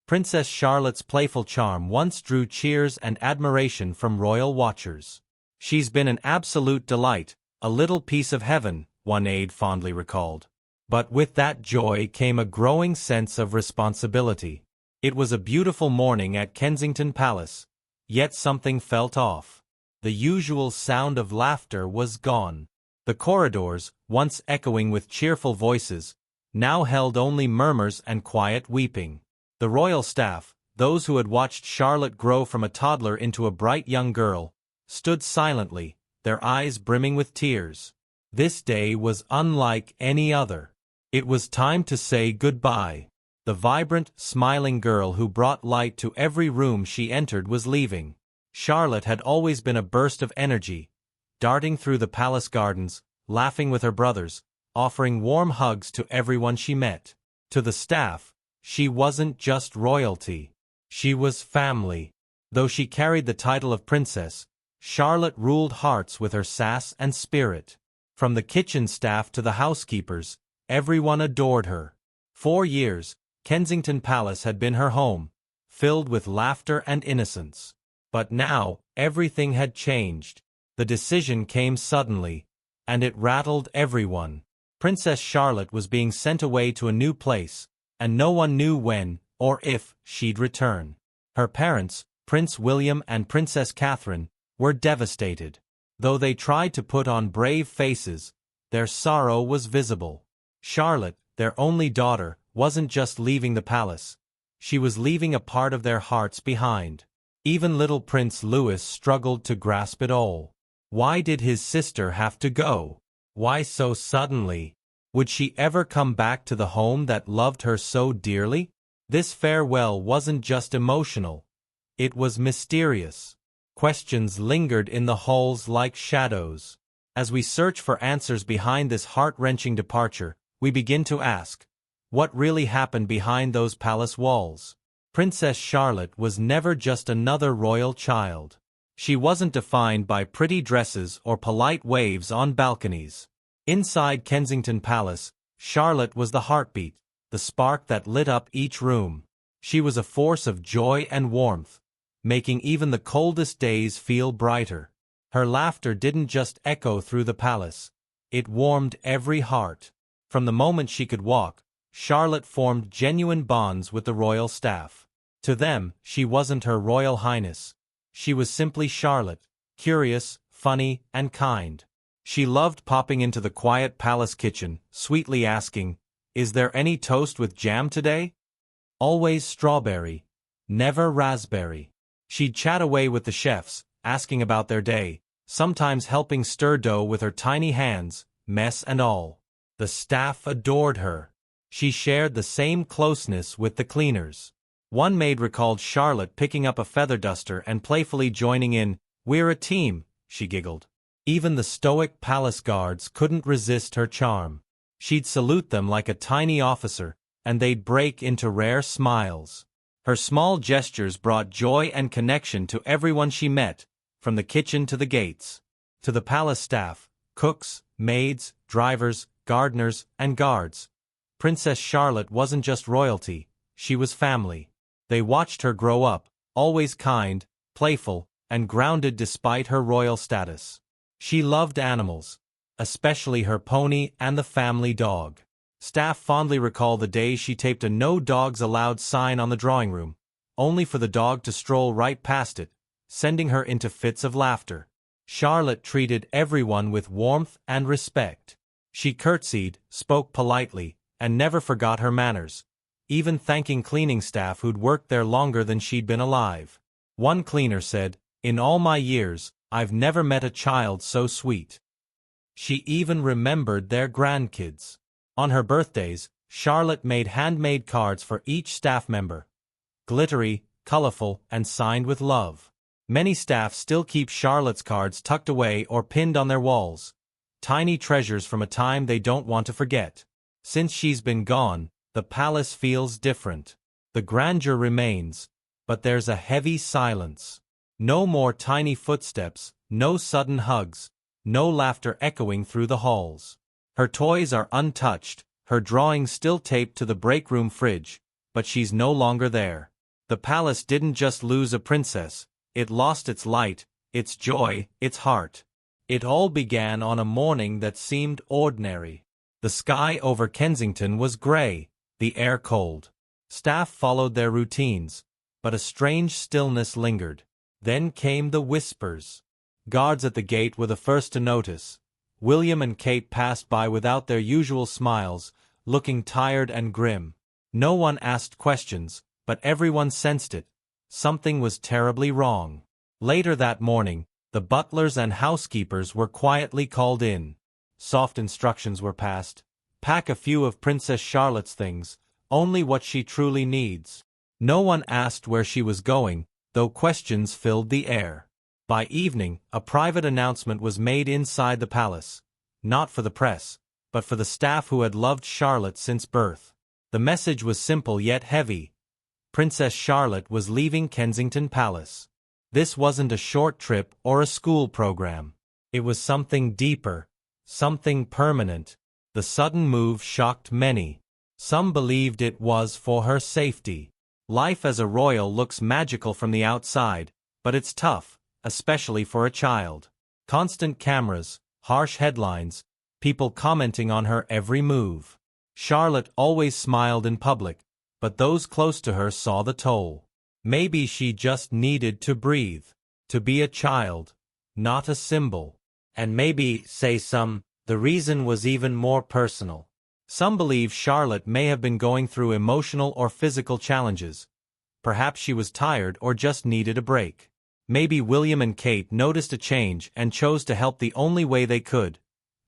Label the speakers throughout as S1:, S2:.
S1: Princess Charlotte's playful charm once drew cheers and admiration from royal watchers. "She's been an absolute delight, a little piece of heaven," one aide fondly recalled. But with that joy came a growing sense of responsibility. It was a beautiful morning at Kensington Palace, yet something felt off. The usual sound of laughter was gone. The corridors, once echoing with cheerful voices, now held only murmurs and quiet weeping. The royal staff, those who had watched Charlotte grow from a toddler into a bright young girl, stood silently, their eyes brimming with tears. This day was unlike any other. It was time to say goodbye. The vibrant, smiling girl who brought light to every room she entered was leaving. Charlotte had always been a burst of energy, darting through the palace gardens, laughing with her brothers, offering warm hugs to everyone she met. To the staff, she wasn't just royalty. She was family. Though she carried the title of princess, Charlotte ruled hearts with her sass and spirit. From the kitchen staff to the housekeepers, everyone adored her. 4 years, Kensington Palace had been her home, filled with laughter and innocence. But now, everything had changed. The decision came suddenly, and it rattled everyone. Princess Charlotte was being sent away to a new place, and no one knew when, or if, she'd return. Her parents, Prince William and Princess Catherine, were devastated. Though they tried to put on brave faces, their sorrow was visible. Charlotte, their only daughter, wasn't just leaving the palace. She was leaving a part of their hearts behind. Even little Prince Louis struggled to grasp it all. Why did his sister have to go? Why so suddenly? Would she ever come back to the home that loved her so dearly? This farewell wasn't just emotional. It was mysterious. Questions lingered in the halls like shadows. As we search for answers behind this heart-wrenching departure, we begin to ask, what really happened behind those palace walls? Princess Charlotte was never just another royal child. She wasn't defined by pretty dresses or polite waves on balconies. Inside Kensington Palace, Charlotte was the heartbeat, the spark that lit up each room. She was a force of joy and warmth, making even the coldest days feel brighter. Her laughter didn't just echo through the palace. It warmed every heart. From the moment she could walk, Charlotte formed genuine bonds with the royal staff. To them, she wasn't Her Royal Highness. She was simply Charlotte, curious, funny, and kind. She loved popping into the quiet palace kitchen, sweetly asking, "Is there any toast with jam today?" Always strawberry, never raspberry. She'd chat away with the chefs, asking about their day, sometimes helping stir dough with her tiny hands, mess and all. The staff adored her. She shared the same closeness with the cleaners. One maid recalled Charlotte picking up a feather duster and playfully joining in, "We're a team," she giggled. Even the stoic palace guards couldn't resist her charm. She'd salute them like a tiny officer, and they'd break into rare smiles. Her small gestures brought joy and connection to everyone she met, from the kitchen to the gates. To the palace staff, cooks, maids, drivers, gardeners, and guards, Princess Charlotte wasn't just royalty, she was family. They watched her grow up, always kind, playful, and grounded despite her royal status. She loved animals, especially her pony and the family dog. Staff fondly recall the day she taped a "No Dogs Allowed" sign on the drawing room, only for the dog to stroll right past it, sending her into fits of laughter. Charlotte treated everyone with warmth and respect. She curtsied, spoke politely, and never forgot her manners, even thanking cleaning staff who'd worked there longer than she'd been alive. One cleaner said, "In all my years, I've never met a child so sweet." She even remembered their grandkids. On her birthdays, Charlotte made handmade cards for each staff member, glittery, colorful, and signed with love. Many staff still keep Charlotte's cards tucked away or pinned on their walls, tiny treasures from a time they don't want to forget. Since she's been gone, the palace feels different. The grandeur remains, but there's a heavy silence. No more tiny footsteps, no sudden hugs, no laughter echoing through the halls. Her toys are untouched, her drawings still taped to the break room fridge, but she's no longer there. The palace didn't just lose a princess, it lost its light, its joy, its heart. It all began on a morning that seemed ordinary. The sky over Kensington was grey, the air cold. Staff followed their routines, but a strange stillness lingered. Then came the whispers. Guards at the gate were the first to notice. William and Kate passed by without their usual smiles, looking tired and grim. No one asked questions, but everyone sensed it. Something was terribly wrong. Later that morning, the butlers and housekeepers were quietly called in. Soft instructions were passed. Pack a few of Princess Charlotte's things, only what she truly needs. No one asked where she was going, though questions filled the air. By evening, a private announcement was made inside the palace. Not for the press, but for the staff who had loved Charlotte since birth. The message was simple yet heavy. Princess Charlotte was leaving Kensington Palace. This wasn't a short trip or a school program. It was something deeper, something permanent. The sudden move shocked many. Some believed it was for her safety. Life as a royal looks magical from the outside, but it's tough, especially for a child. Constant cameras, harsh headlines, people commenting on her every move. Charlotte always smiled in public, but those close to her saw the toll. Maybe she just needed to breathe, to be a child, not a symbol. And maybe, say some, the reason was even more personal. Some believe Charlotte may have been going through emotional or physical challenges. Perhaps she was tired or just needed a break. Maybe William and Kate noticed a change and chose to help the only way they could,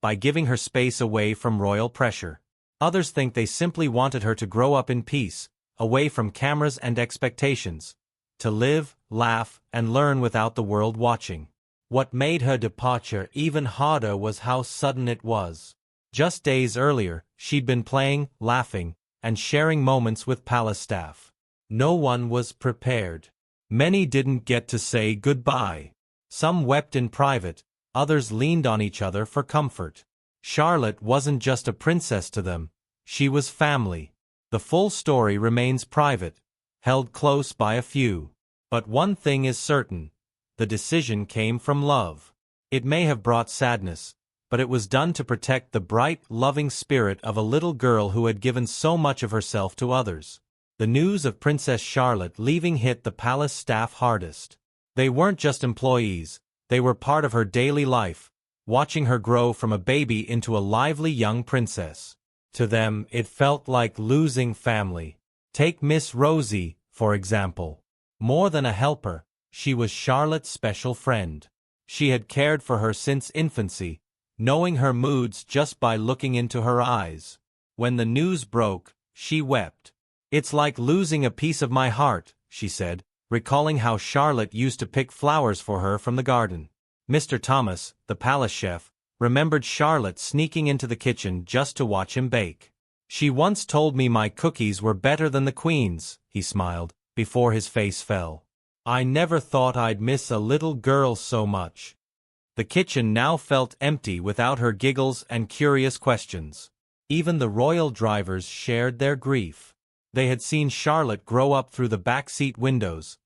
S1: by giving her space away from royal pressure. Others think they simply wanted her to grow up in peace, away from cameras and expectations, to live, laugh, and learn without the world watching. What made her departure even harder was how sudden it was. Just days earlier, she'd been playing, laughing, and sharing moments with palace staff. No one was prepared. Many didn't get to say goodbye. Some wept in private, others leaned on each other for comfort. Charlotte wasn't just a princess to them, she was family. The full story remains private, held close by a few. But one thing is certain, the decision came from love. It may have brought sadness, but it was done to protect the bright, loving spirit of a little girl who had given so much of herself to others. The news of Princess Charlotte leaving hit the palace staff hardest. They weren't just employees, they were part of her daily life, watching her grow from a baby into a lively young princess. To them, it felt like losing family. Take Miss Rosie, for example. More than a helper, she was Charlotte's special friend. She had cared for her since infancy, knowing her moods just by looking into her eyes. When the news broke, she wept. "It's like losing a piece of my heart," she said, recalling how Charlotte used to pick flowers for her from the garden. Mr. Thomas, the palace chef, remembered Charlotte sneaking into the kitchen just to watch him bake. "She once told me my cookies were better than the Queen's," he smiled, before his face fell. "I never thought I'd miss a little girl so much." The kitchen now felt empty without her giggles and curious questions. Even the royal drivers shared their grief. They had seen Charlotte grow up through the backseat windows.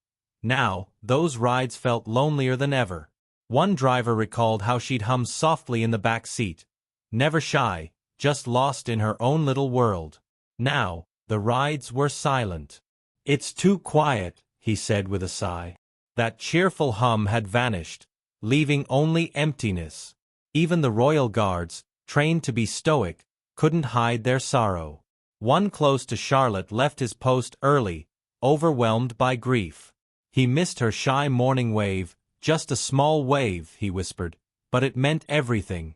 S1: Now, those rides felt lonelier than ever. One driver recalled how she'd hum softly in the back seat, never shy, just lost in her own little world. Now, the rides were silent. "It's too quiet," he said with a sigh. That cheerful hum had vanished, leaving only emptiness. Even the royal guards, trained to be stoic, couldn't hide their sorrow. One close to Charlotte left his post early, overwhelmed by grief. He missed her shy morning wave, just a small wave, he whispered, but it meant everything.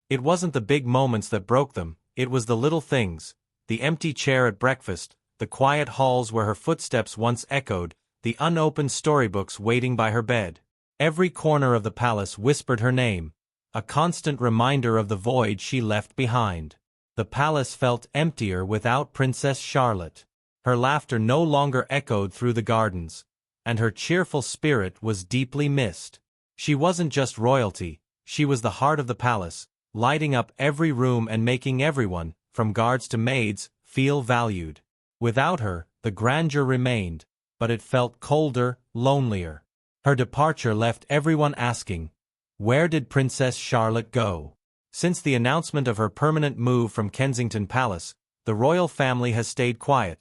S1: It wasn't the big moments that broke them, it was the little things, the empty chair at breakfast, the quiet halls where her footsteps once echoed, the unopened storybooks waiting by her bed. Every corner of the palace whispered her name, a constant reminder of the void she left behind. The palace felt emptier without Princess Charlotte. Her laughter no longer echoed through the gardens, and her cheerful spirit was deeply missed. She wasn't just royalty, she was the heart of the palace, lighting up every room and making everyone, from guards to maids, feel valued. Without her, the grandeur remained, but it felt colder, lonelier. Her departure left everyone asking, where did Princess Charlotte go? Since the announcement of her permanent move from Kensington Palace, the royal family has stayed quiet,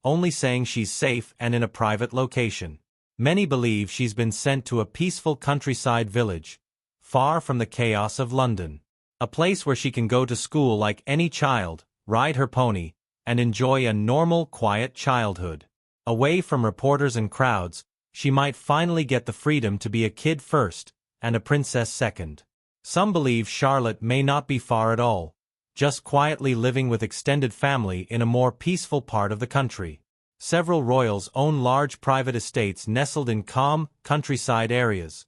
S1: only saying she's safe and in a private location. Many believe she's been sent to a peaceful countryside village, far from the chaos of London. A place where she can go to school like any child, ride her pony, and enjoy a normal, quiet childhood. Away from reporters and crowds, she might finally get the freedom to be a kid first, and a princess second. Some believe Charlotte may not be far at all, just quietly living with extended family in a more peaceful part of the country. Several royals own large private estates nestled in calm, countryside areas,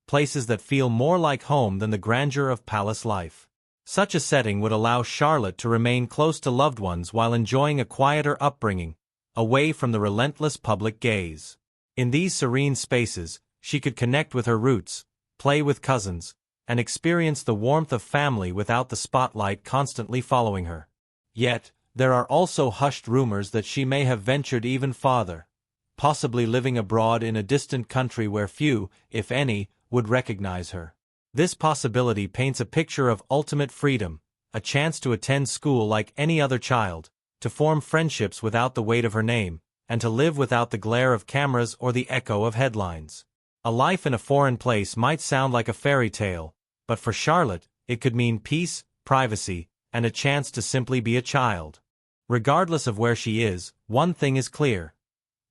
S1: places that feel more like home than the grandeur of palace life. Such a setting would allow Charlotte to remain close to loved ones while enjoying a quieter upbringing, away from the relentless public gaze. In these serene spaces, she could connect with her roots, play with cousins, and experience the warmth of family without the spotlight constantly following her. Yet, there are also hushed rumors that she may have ventured even farther, possibly living abroad in a distant country where few, if any, would recognize her. This possibility paints a picture of ultimate freedom, a chance to attend school like any other child, to form friendships without the weight of her name, and to live without the glare of cameras or the echo of headlines. A life in a foreign place might sound like a fairy tale, but for Charlotte, it could mean peace, privacy, and a chance to simply be a child. Regardless of where she is, one thing is clear.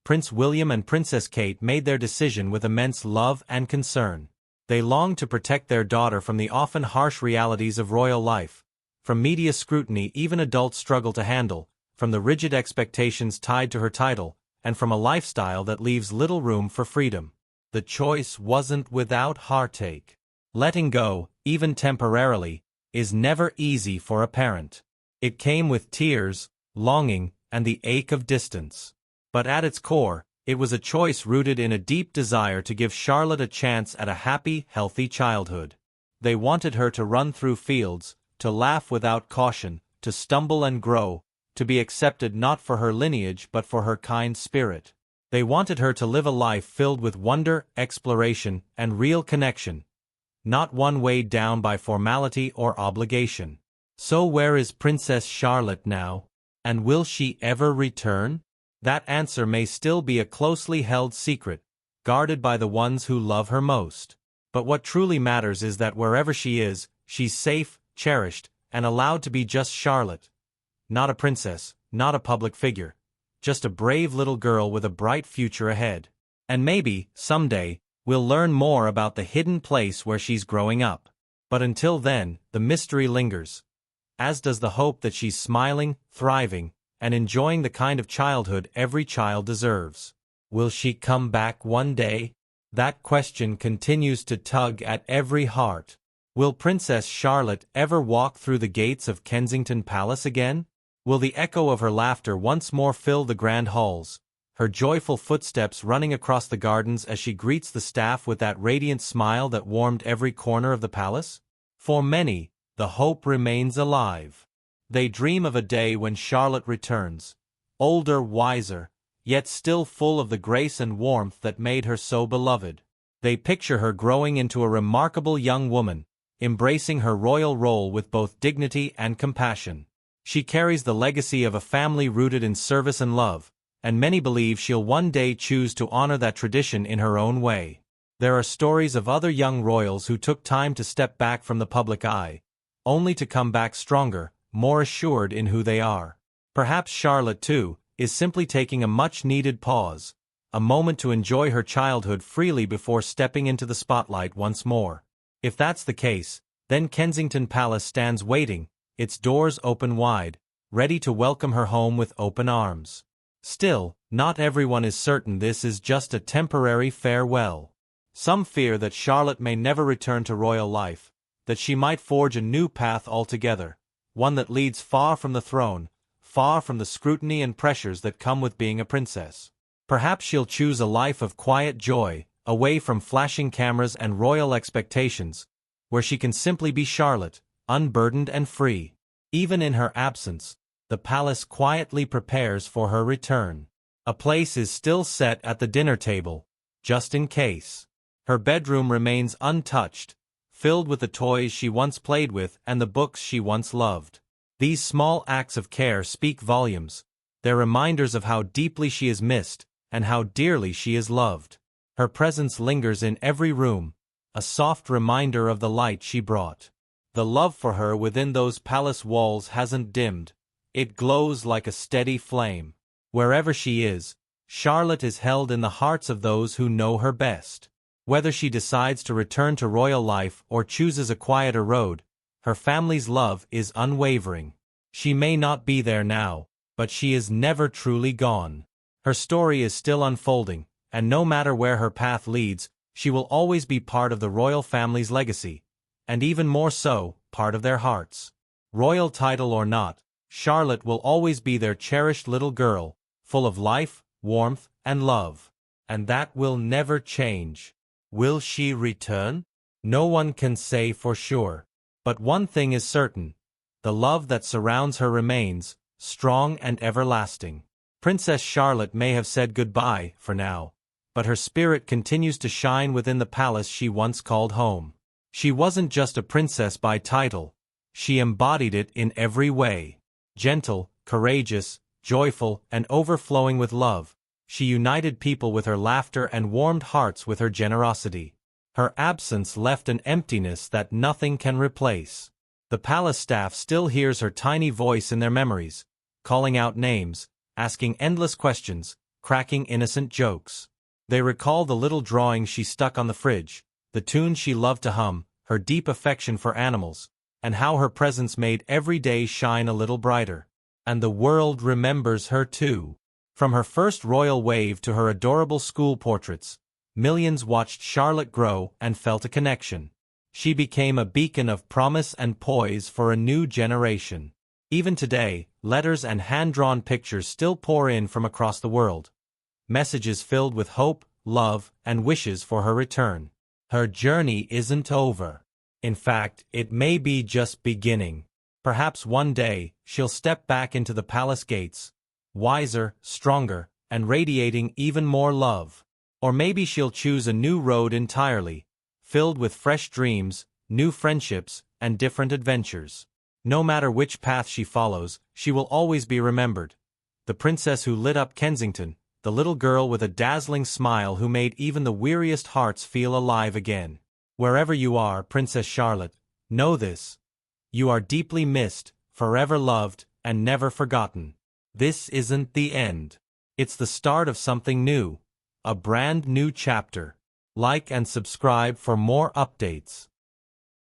S1: Prince William and Princess Kate made their decision with immense love and concern. They longed to protect their daughter from the often harsh realities of royal life, from media scrutiny even adults struggle to handle, from the rigid expectations tied to her title, and from a lifestyle that leaves little room for freedom. The choice wasn't without heartache. Letting go, even temporarily, is never easy for a parent. It came with tears, longing, and the ache of distance. But at its core, it was a choice rooted in a deep desire to give Charlotte a chance at a happy, healthy childhood. They wanted her to run through fields, to laugh without caution, to stumble and grow, to be accepted not for her lineage but for her kind spirit. They wanted her to live a life filled with wonder, exploration, and real connection, not one weighed down by formality or obligation. So where is Princess Charlotte now? And will she ever return? That answer may still be a closely held secret, guarded by the ones who love her most. But what truly matters is that wherever she is, she's safe, cherished, and allowed to be just Charlotte. Not a princess, not a public figure, just a brave little girl with a bright future ahead. And maybe, someday, we'll learn more about the hidden place where she's growing up. But until then, the mystery lingers, as does the hope that she's smiling, thriving, and enjoying the kind of childhood every child deserves. Will she come back one day? That question continues to tug at every heart. Will Princess Charlotte ever walk through the gates of Kensington Palace again? Will the echo of her laughter once more fill the grand halls, her joyful footsteps running across the gardens as she greets the staff with that radiant smile that warmed every corner of the palace? For many, the hope remains alive. They dream of a day when Charlotte returns, older, wiser, yet still full of the grace and warmth that made her so beloved. They picture her growing into a remarkable young woman, embracing her royal role with both dignity and compassion. She carries the legacy of a family rooted in service and love, and many believe she'll one day choose to honor that tradition in her own way. There are stories of other young royals who took time to step back from the public eye, only to come back stronger, more assured in who they are. Perhaps Charlotte, too, is simply taking a much-needed pause, a moment to enjoy her childhood freely before stepping into the spotlight once more. If that's the case, then Kensington Palace stands waiting, its doors open wide, ready to welcome her home with open arms. Still, not everyone is certain this is just a temporary farewell. Some fear that Charlotte may never return to royal life, that she might forge a new path altogether, one that leads far from the throne, far from the scrutiny and pressures that come with being a princess. Perhaps she'll choose a life of quiet joy, away from flashing cameras and royal expectations, where she can simply be Charlotte, unburdened and free. Even in her absence, the palace quietly prepares for her return. A place is still set at the dinner table, just in case. Her bedroom remains untouched, filled with the toys she once played with and the books she once loved. These small acts of care speak volumes. They're reminders of how deeply she is missed, and how dearly she is loved. Her presence lingers in every room, a soft reminder of the light she brought. The love for her within those palace walls hasn't dimmed. It glows like a steady flame. Wherever she is, Charlotte is held in the hearts of those who know her best. Whether she decides to return to royal life or chooses a quieter road, her family's love is unwavering. She may not be there now, but she is never truly gone. Her story is still unfolding, and no matter where her path leads, she will always be part of the royal family's legacy, and even more so, part of their hearts. Royal title or not, Charlotte will always be their cherished little girl, full of life, warmth, and love. And that will never change. Will she return? No one can say for sure. But one thing is certain. The love that surrounds her remains, strong and everlasting. Princess Charlotte may have said goodbye, for now, but her spirit continues to shine within the palace she once called home. She wasn't just a princess by title. She embodied it in every way. Gentle, courageous, joyful, and overflowing with love, she united people with her laughter and warmed hearts with her generosity. Her absence left an emptiness that nothing can replace. The palace staff still hears her tiny voice in their memories, calling out names, asking endless questions, cracking innocent jokes. They recall the little drawings she stuck on the fridge, the tunes she loved to hum, her deep affection for animals, and how her presence made every day shine a little brighter. And the world remembers her too. From her first royal wave to her adorable school portraits, millions watched Charlotte grow and felt a connection. She became a beacon of promise and poise for a new generation. Even today, letters and hand-drawn pictures still pour in from across the world. Messages filled with hope, love, and wishes for her return. Her journey isn't over. In fact, it may be just beginning. Perhaps one day, she'll step back into the palace gates, wiser, stronger, and radiating even more love. Or maybe she'll choose a new road entirely, filled with fresh dreams, new friendships, and different adventures. No matter which path she follows, she will always be remembered. The princess who lit up Kensington, the little girl with a dazzling smile who made even the weariest hearts feel alive again. Wherever you are, Princess Charlotte, know this. You are deeply missed, forever loved, and never forgotten. This isn't the end. It's the start of something new. A brand new chapter. Like and subscribe for more updates.